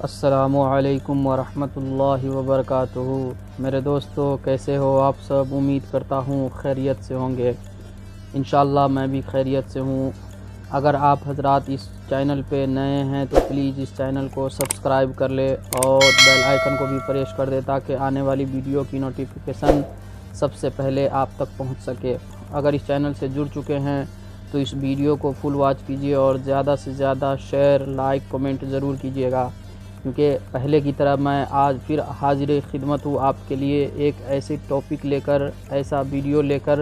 السلام علیکم ورحمۃ اللہ وبرکاتہ۔ میرے دوستو، کیسے ہو آپ سب؟ امید کرتا ہوں خیریت سے ہوں گے۔ انشاءاللہ میں بھی خیریت سے ہوں۔ اگر آپ حضرات اس چینل پہ نئے ہیں تو پلیز اس چینل کو سبسکرائب کر لے اور بیل آئیکن کو بھی پریس کر دے تاکہ آنے والی ویڈیو کی نوٹیفیکیشن سب سے پہلے آپ تک پہنچ سکے۔ اگر اس چینل سے جڑ چکے ہیں تو اس ویڈیو کو فل واچ کیجیے اور زیادہ سے زیادہ شیئر، لائک، کمنٹ ضرور کیجیے گا، کیونکہ پہلے کی طرح میں آج پھر حاضر خدمت ہوں آپ کے لیے ایک ایسی ٹاپک لے کر، ایسا ویڈیو لے کر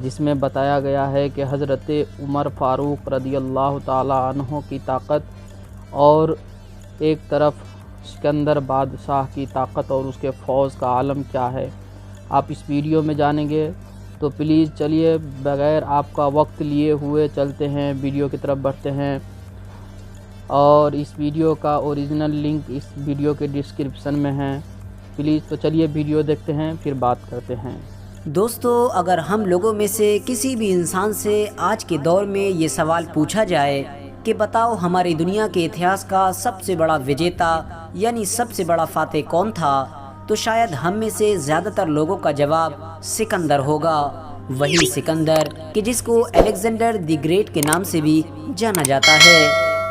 جس میں بتایا گیا ہے کہ حضرت عمر فاروق رضی اللہ تعالی عنہ کی طاقت اور ایک طرف سکندر بادشاہ کی طاقت اور اس کے فوج کا عالم کیا ہے۔ آپ اس ویڈیو میں جانیں گے، تو پلیز چلیے بغیر آپ کا وقت لیے ہوئے چلتے ہیں، ویڈیو کی طرف بڑھتے ہیں، اور اس ویڈیو کا اوریجنل لنک اس ویڈیو کے ڈسکرپشن میں ہے۔ پلیز تو چلیے ویڈیو دیکھتے ہیں، پھر بات کرتے ہیں۔ دوستو، اگر ہم لوگوں میں سے کسی بھی انسان سے آج کے دور میں یہ سوال پوچھا جائے کہ بتاؤ ہماری دنیا کے اتہاس کا سب سے بڑا وجیتا یعنی سب سے بڑا فاتح کون تھا، تو شاید ہم میں سے زیادہ تر لوگوں کا جواب سکندر ہوگا۔ وہی سکندر کہ جس کو الیگزینڈر دی گریٹ کے نام سے بھی جانا جاتا ہے،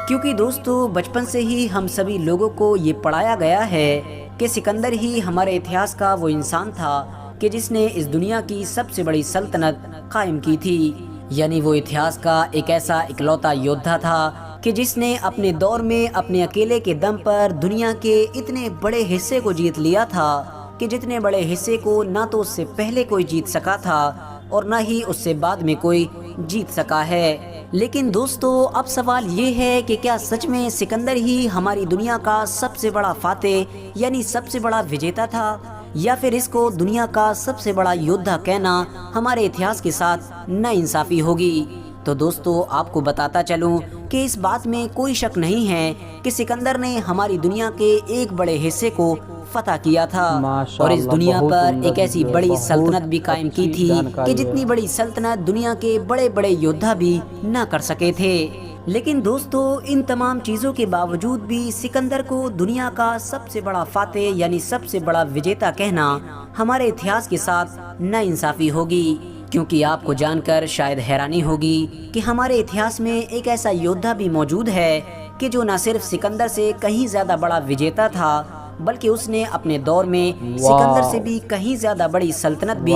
کیونکہ دوستو بچپن سے ہی ہم سبھی لوگوں کو یہ پڑھایا گیا ہے کہ سکندر ہی ہمارے اتہاس کا وہ انسان تھا کہ جس نے اس دنیا کی سب سے بڑی سلطنت قائم کی تھی، یعنی وہ اتہاس کا ایک ایسا اکلوتا یودھا تھا کہ جس نے اپنے دور میں اپنے اکیلے کے دم پر دنیا کے اتنے بڑے حصے کو جیت لیا تھا کہ جتنے بڑے حصے کو نہ تو اس سے پہلے کوئی جیت سکا تھا اور نہ ہی اس سے بعد میں کوئی جیت سکا ہے۔ لیکن دوستو، اب سوال یہ ہے کہ کیا سچ میں سکندر ہی ہماری دنیا کا سب سے بڑا فاتح یعنی سب سے بڑا وجیتا تھا، یا پھر اس کو دنیا کا سب سے بڑا یودھا کہنا ہمارے اتہاس کے ساتھ ناانصافی ہوگی؟ تو دوستو، آپ کو بتاتا چلوں کہ اس بات میں کوئی شک نہیں ہے کہ سکندر نے ہماری دنیا کے ایک بڑے حصے کو فتح کیا تھا اور اس دنیا پر ایک ایسی بڑی سلطنت بھی قائم کی تھی کہ جتنی بڑی سلطنت دنیا کے بڑے بڑے یودھا بھی نہ کر سکے تھے۔ لیکن دوستو، ان تمام چیزوں کے باوجود بھی سکندر کو دنیا کا سب سے بڑا فاتح یعنی سب سے بڑا وجیتا کہنا ہمارے اتہاس کے ساتھ ناانصافی ہوگی، کیونکہ آپ کو جان کر شاید حیرانی ہوگی کہ ہمارے اتہاس میں ایک ایسا یودھا بھی موجود ہے کہ جو نہ صرف سکندر سے کہیں زیادہ بڑا وجیتا تھا بلکہ اس نے اپنے دور میں سکندر سے بھی کہیں زیادہ بڑی سلطنت بھی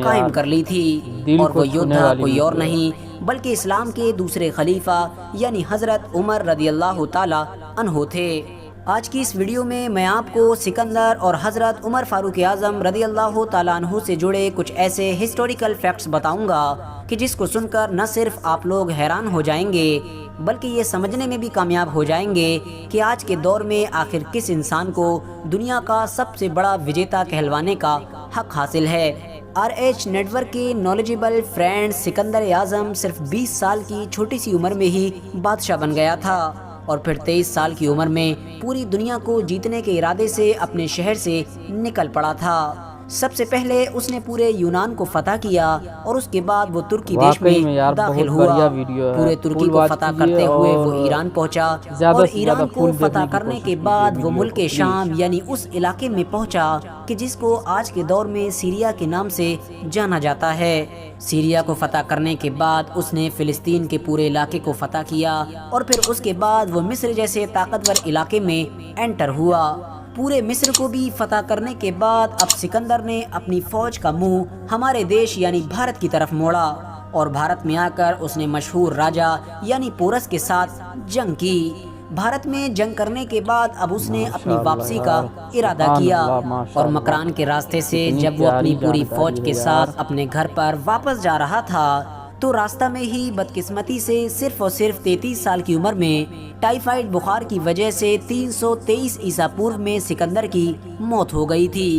قائم کر لی تھی، اور وہ یودھا کوئی اور نہیں بلکہ اسلام کے دوسرے خلیفہ یعنی حضرت عمر رضی اللہ تعالی عنہ تھے۔ آج کی اس ویڈیو میں میں آپ کو سکندر اور حضرت عمر فاروق اعظم رضی اللہ تعالی عنہ سے جڑے کچھ ایسے ہسٹوریکل فیکٹس بتاؤں گا کہ جس کو سن کر نہ صرف آپ لوگ حیران ہو جائیں گے بلکہ یہ سمجھنے میں بھی کامیاب ہو جائیں گے کہ آج کے دور میں آخر کس انسان کو دنیا کا سب سے بڑا وجیتا کہلوانے کا حق حاصل ہے۔ RH نیٹ ورک کے نالجیبل فرینڈ، سکندر اعظم صرف 20 سال کی چھوٹی سی عمر میں ہی بادشاہ بن گیا تھا اور پھر 23 سال کی عمر میں پوری دنیا کو جیتنے کے ارادے سے اپنے شہر سے نکل پڑا تھا۔ سب سے پہلے اس نے پورے یونان کو فتح کیا اور اس کے بعد وہ ترکی دیش میں داخل ہوا۔ پورے ترکی کو فتح کرتے ہوئے وہ ایران پہنچا اور ایران کو فتح کرنے کے بعد وہ ملک شام یعنی اس علاقے میں پہنچا کہ جس کو آج کے دور میں سیریا کے نام سے جانا جاتا ہے۔ سیریا کو فتح کرنے کے بعد اس نے فلسطین کے پورے علاقے کو فتح کیا اور پھر اس کے بعد وہ مصر جیسے طاقتور علاقے میں انٹر ہوا۔ پورے مصر کو بھی فتح کرنے کے بعد اب سکندر نے اپنی فوج کا منہ ہمارے دیش یعنی بھارت کی طرف موڑا اور بھارت میں آ کر اس نے مشہور راجا یعنی پورس کے ساتھ جنگ کی۔ بھارت میں جنگ کرنے کے بعد اب اس نے اپنی واپسی کا ارادہ کیا اور مکران کے راستے سے جب وہ اپنی پوری فوج کے ساتھ اپنے گھر پر واپس جا رہا تھا تو راستہ میں ہی بدقسمتی سے صرف اور صرف 33 سال کی عمر میں ٹائیفائڈ بخار کی وجہ سے 323 عیسیٰ پورو میں سکندر کی موت ہو گئی تھی،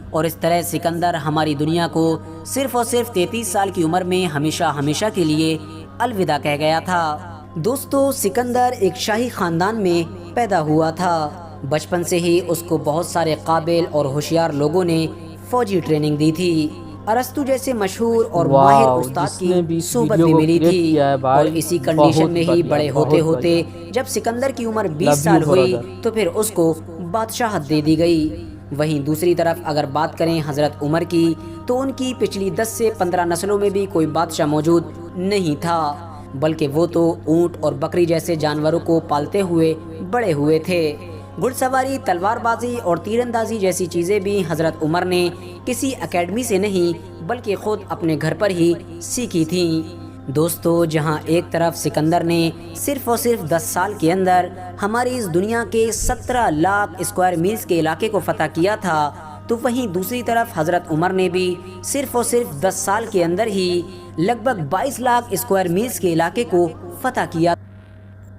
اور اس طرح سکندر ہماری دنیا کو صرف اور صرف 33 سال کی عمر میں ہمیشہ ہمیشہ کے لیے الوداع کہہ گیا تھا۔ دوستو، سکندر ایک شاہی خاندان میں پیدا ہوا تھا۔ بچپن سے ہی اس کو بہت سارے قابل اور ہوشیار لوگوں نے فوجی ٹریننگ دی تھی۔ ارسطو جیسے مشہور اور واو، ماہر استاد جس نے بھی کی اس صحبت ویڈیو بھی کو ملی کریٹ تھی، کیا ہے بھائی، اور اسی کنڈیشن میں ہی بہت بڑے بڑھیا، ہوتے بہت ہوتے بڑھیا۔ جب سکندر کی عمر Love 20 you سال ہوئی brother۔ تو پھر اس کو بادشاہت دے دی گئی۔ وہیں دوسری طرف اگر بات کریں حضرت عمر کی تو ان کی پچھلی 10 سے 15 نسلوں میں بھی کوئی بادشاہ موجود نہیں تھا، بلکہ وہ تو اونٹ اور بکری جیسے جانوروں کو پالتے ہوئے بڑے ہوئے تھے۔ گھڑ سواری، تلوار بازی اور تیر اندازی جیسی چیزیں بھی حضرت عمر نے کسی اکیڈمی سے نہیں بلکہ خود اپنے گھر پر ہی سیکھی تھیں۔ دوستو، جہاں ایک طرف سکندر نے صرف اور صرف 10 سال کے اندر ہماری اس دنیا کے 17 لاکھ اسکوائر میلز کے علاقے کو فتح کیا تھا، تو وہیں دوسری طرف حضرت عمر نے بھی صرف اور صرف 10 سال کے اندر ہی لگ بھگ 22 لاکھ اسکوائر میلز کے علاقے کو فتح کیا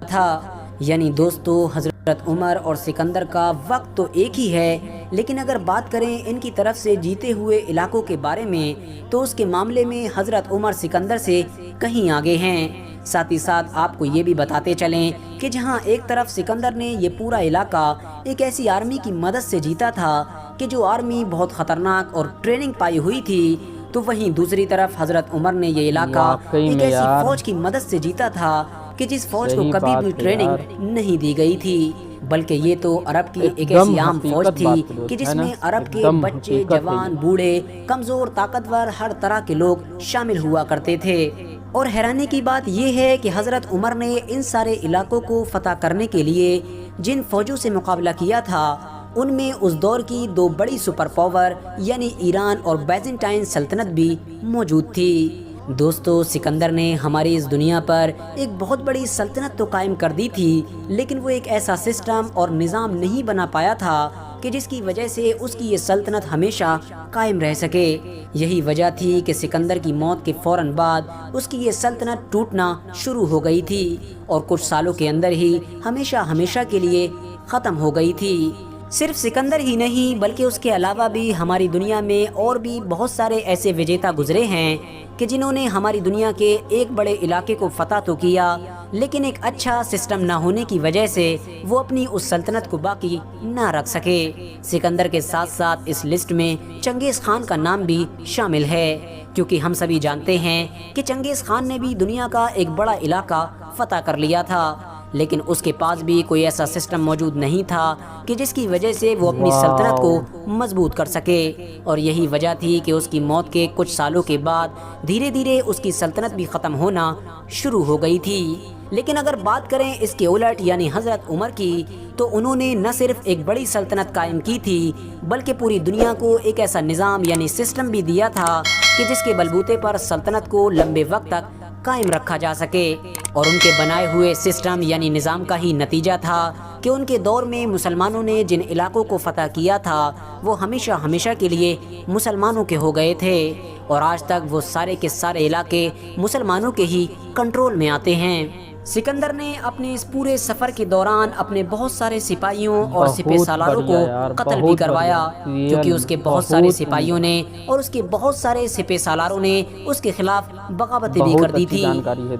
تھا۔ یعنی دوستو، حضرت عمر اور سکندر کا وقت تو ایک ہی ہے، لیکن اگر بات کریں ان کی طرف سے جیتے ہوئے علاقوں کے بارے میں تو اس کے معاملے میں حضرت عمر سکندر سے کہیں آگے ہیں۔ ساتھ ہی ساتھ آپ کو یہ بھی بتاتے چلیں کہ جہاں ایک طرف سکندر نے یہ پورا علاقہ ایک ایسی آرمی کی مدد سے جیتا تھا کہ جو آرمی بہت خطرناک اور ٹریننگ پائی ہوئی تھی، تو وہیں دوسری طرف حضرت عمر نے یہ علاقہ ایک ایسی فوج کی مدد سے جیتا تھا کہ جس فوج کو کبھی بھی ٹریننگ نہیں دی گئی تھی، بلکہ یہ تو عرب کی ایک ایسی عام فوج تھی کہ جس میں عرب کے بچے، جوان، بوڑھے، کمزور، طاقتور، ہر طرح کے لوگ شامل ہوا کرتے تھے۔ اور حیرانی کی بات یہ ہے کہ حضرت عمر نے ان سارے علاقوں کو فتح کرنے کے لیے جن فوجوں سے مقابلہ کیا تھا ان میں اس دور کی 2 بڑی سپر پاور یعنی ایران اور بیزنٹائن سلطنت بھی موجود تھی۔ دوستو، سکندر نے ہماری اس دنیا پر ایک بہت بڑی سلطنت تو قائم کر دی تھی، لیکن وہ ایک ایسا سسٹم اور نظام نہیں بنا پایا تھا کہ جس کی وجہ سے اس کی یہ سلطنت ہمیشہ قائم رہ سکے۔ یہی وجہ تھی کہ سکندر کی موت کے فوراً بعد اس کی یہ سلطنت ٹوٹنا شروع ہو گئی تھی اور کچھ سالوں کے اندر ہی ہمیشہ کے لیے ختم ہو گئی تھی۔ صرف سکندر ہی نہیں بلکہ اس کے علاوہ بھی ہماری دنیا میں اور بھی بہت سارے ایسے وجیتا گزرے ہیں کہ جنہوں نے ہماری دنیا کے ایک بڑے علاقے کو فتح تو کیا، لیکن ایک اچھا سسٹم نہ ہونے کی وجہ سے وہ اپنی اس سلطنت کو باقی نہ رکھ سکے۔ سکندر کے ساتھ ساتھ اس لسٹ میں چنگیز خان کا نام بھی شامل ہے، کیونکہ ہم سبھی جانتے ہیں کہ چنگیز خان نے بھی دنیا کا ایک بڑا علاقہ فتح کر لیا تھا، لیکن اس کے پاس بھی کوئی ایسا سسٹم موجود نہیں تھا کہ جس کی وجہ سے وہ اپنی سلطنت کو مضبوط کر سکے، اور یہی وجہ تھی کہ اس کی موت کے کچھ سالوں کے بعد دھیرے دھیرے اس کی سلطنت بھی ختم ہونا شروع ہو گئی تھی۔ لیکن اگر بات کریں اس کے الٹ یعنی حضرت عمر کی، تو انہوں نے نہ صرف ایک بڑی سلطنت قائم کی تھی بلکہ پوری دنیا کو ایک ایسا نظام یعنی سسٹم بھی دیا تھا کہ جس کے بلبوتے پر سلطنت کو لمبے وقت تک قائم رکھا جا سکے، اور ان کے بنائے ہوئے سسٹم یعنی نظام کا ہی نتیجہ تھا کہ ان کے دور میں مسلمانوں نے جن علاقوں کو فتح کیا تھا وہ ہمیشہ کے لیے مسلمانوں کے ہو گئے تھے، اور آج تک وہ سارے کے سارے علاقے مسلمانوں کے ہی کنٹرول میں آتے ہیں۔ سکندر نے اپنے اس پورے سفر کے دوران اپنے بہت سارے سپاہیوں اور سپہ سالاروں کو قتل بھی کروایا، کیونکہ اس کے بہت سارے سپاہیوں نے اور اس کے بہت سارے سپہ سالاروں نے اس کے خلاف بغاوتیں بھی کر دی تھی،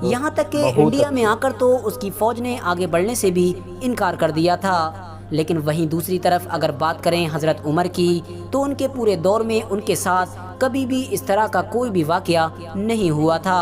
یہاں تک کہ انڈیا میں آ کر تو اس کی فوج نے آگے بڑھنے سے بھی انکار کر دیا تھا۔ لیکن وہیں دوسری طرف اگر بات کریں حضرت عمر کی، تو ان کے پورے دور میں ان کے ساتھ کبھی بھی اس طرح کا کوئی بھی واقعہ نہیں ہوا تھا۔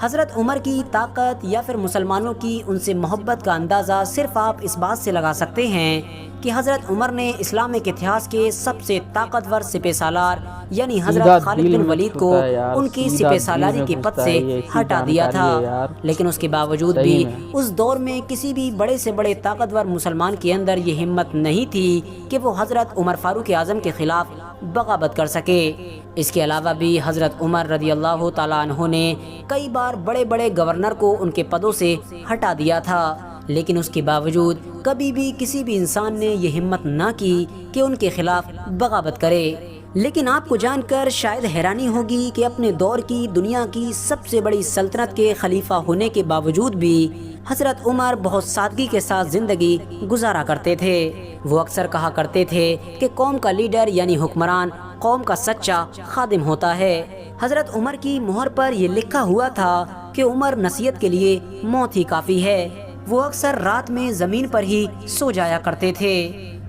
حضرت عمر کی طاقت یا پھر مسلمانوں کی ان سے محبت کا اندازہ صرف آپ اس بات سے لگا سکتے ہیں کہ حضرت عمر نے اسلامک اتہاس کے سب سے طاقتور سپہ سالار یعنی حضرت خالد بن ولید کو ان کی سپہ سالاری کے پد سے ہٹا دیا تھا، لیکن اس کے باوجود بھی اس دور میں کسی بھی بڑے سے بڑے طاقتور مسلمان کے اندر یہ ہمت نہیں تھی کہ وہ حضرت عمر فاروق اعظم کے خلاف بغاوت کر سکے۔ اس کے علاوہ بھی حضرت عمر رضی اللہ تعالیٰ عنہ نے کئی بار بڑے بڑے گورنر کو ان کے پدوں سے ہٹا دیا تھا، لیکن اس کے باوجود کبھی بھی کسی بھی انسان نے یہ ہمت نہ کی کہ ان کے خلاف بغاوت کرے۔ لیکن آپ کو جان کر شاید حیرانی ہوگی کہ اپنے دور کی دنیا کی سب سے بڑی سلطنت کے خلیفہ ہونے کے باوجود بھی حضرت عمر بہت سادگی کے ساتھ زندگی گزارا کرتے تھے۔ وہ اکثر کہا کرتے تھے کہ قوم کا لیڈر یعنی حکمران قوم کا سچا خادم ہوتا ہے۔ حضرت عمر کی مہر پر یہ لکھا ہوا تھا کہ عمر نصیحت کے لیے موت ہی کافی ہے۔ وہ اکثر رات میں زمین پر ہی سو جایا کرتے تھے۔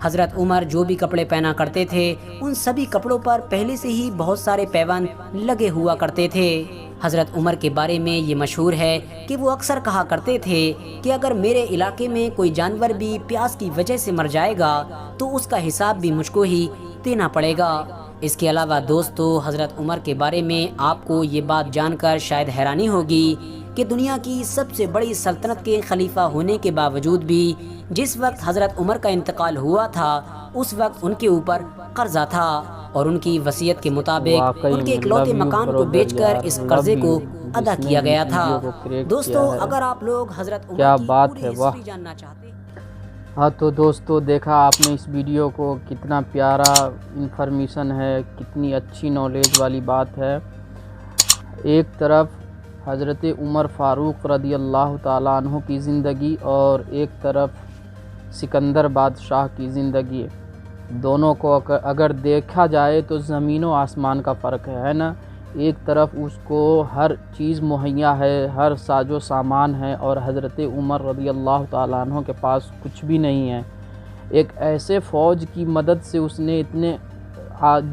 حضرت عمر جو بھی کپڑے پہنا کرتے تھے ان سبھی کپڑوں پر پہلے سے ہی بہت سارے پیوند لگے ہوا کرتے تھے۔ حضرت عمر کے بارے میں یہ مشہور ہے کہ وہ اکثر کہا کرتے تھے کہ اگر میرے علاقے میں کوئی جانور بھی پیاس کی وجہ سے مر جائے گا تو اس کا حساب بھی مجھ کو ہی دینا پڑے گا۔ اس کے علاوہ دوستو، حضرت عمر کے بارے میں آپ کو یہ بات جان کر شاید حیرانی ہوگی کہ دنیا کی سب سے بڑی سلطنت کے خلیفہ ہونے کے باوجود بھی جس وقت حضرت عمر کا انتقال ہوا تھا اس وقت ان کے اوپر قرضہ تھا اور ان کی وصیت کے مطابق ان کے اکلوتے مکان کو بیچ کر اس قرضے کو ادا کیا گیا تھا۔ دوستو، اگر آپ لوگ حضرت عمر کی پوری ہسٹری جاننا چاہتے ہیں۔ ہاں تو دوستو، دیکھا آپ نے اس ویڈیو کو، کتنا پیارا انفارمیشن ہے، کتنی اچھی نالج والی بات ہے۔ ایک طرف حضرت عمر فاروق رضی اللہ تعالیٰ عنہ کی زندگی اور ایک طرف سکندر بادشاہ کی زندگی، دونوں کو اگر دیکھا جائے تو زمین و آسمان کا فرق ہے نا۔ ایک طرف اس کو ہر چیز مہیا ہے، ہر ساز و سامان ہے، اور حضرت عمر رضی اللہ تعالیٰ عنہ کے پاس کچھ بھی نہیں ہے۔ ایک ایسے فوج کی مدد سے اس نے اتنے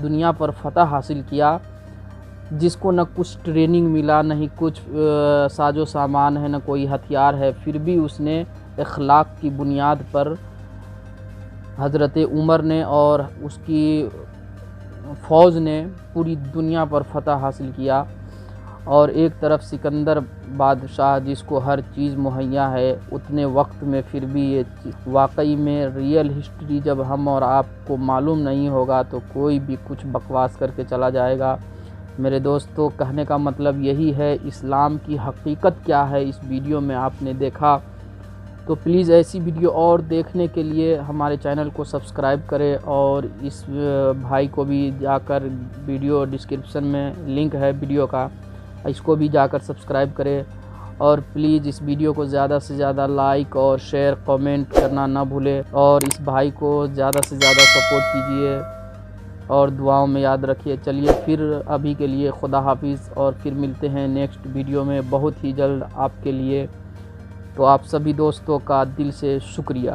دنیا پر فتح حاصل کیا جس کو نہ کچھ ٹریننگ ملا، نہ ہی کچھ ساز و سامان ہے، نہ کوئی ہتھیار ہے، پھر بھی اس نے اخلاق کی بنیاد پر حضرت عمر نے اور اس کی فوج نے پوری دنیا پر فتح حاصل کیا۔ اور ایک طرف سکندر بادشاہ جس کو ہر چیز مہیا ہے، اتنے وقت میں پھر بھی یہ واقعی میں ریئل ہسٹری جب ہم اور آپ کو معلوم نہیں ہوگا تو کوئی بھی کچھ بکواس کر کے چلا جائے گا۔ میرے دوستو، کہنے کا مطلب یہی ہے، اسلام کی حقیقت کیا ہے اس ویڈیو میں آپ نے دیکھا۔ تو پلیز ایسی ویڈیو اور دیکھنے کے لیے ہمارے چینل کو سبسکرائب کریں، اور اس بھائی کو بھی جا کر ویڈیو ڈسکرپشن میں لنک ہے ویڈیو کا، اس کو بھی جا کر سبسکرائب کریں، اور پلیز اس ویڈیو کو زیادہ سے زیادہ لائک اور شیئر کامنٹ کرنا نہ بھولیں، اور اس بھائی کو زیادہ سے زیادہ سپورٹ کیجیے اور دعاؤں میں یاد رکھیے۔ چلیے پھر ابھی کے لیے خدا حافظ، اور پھر ملتے ہیں نیکسٹ ویڈیو میں بہت ہی جلد آپ کے لیے۔ تو آپ سبھی دوستوں کا دل سے شکریہ۔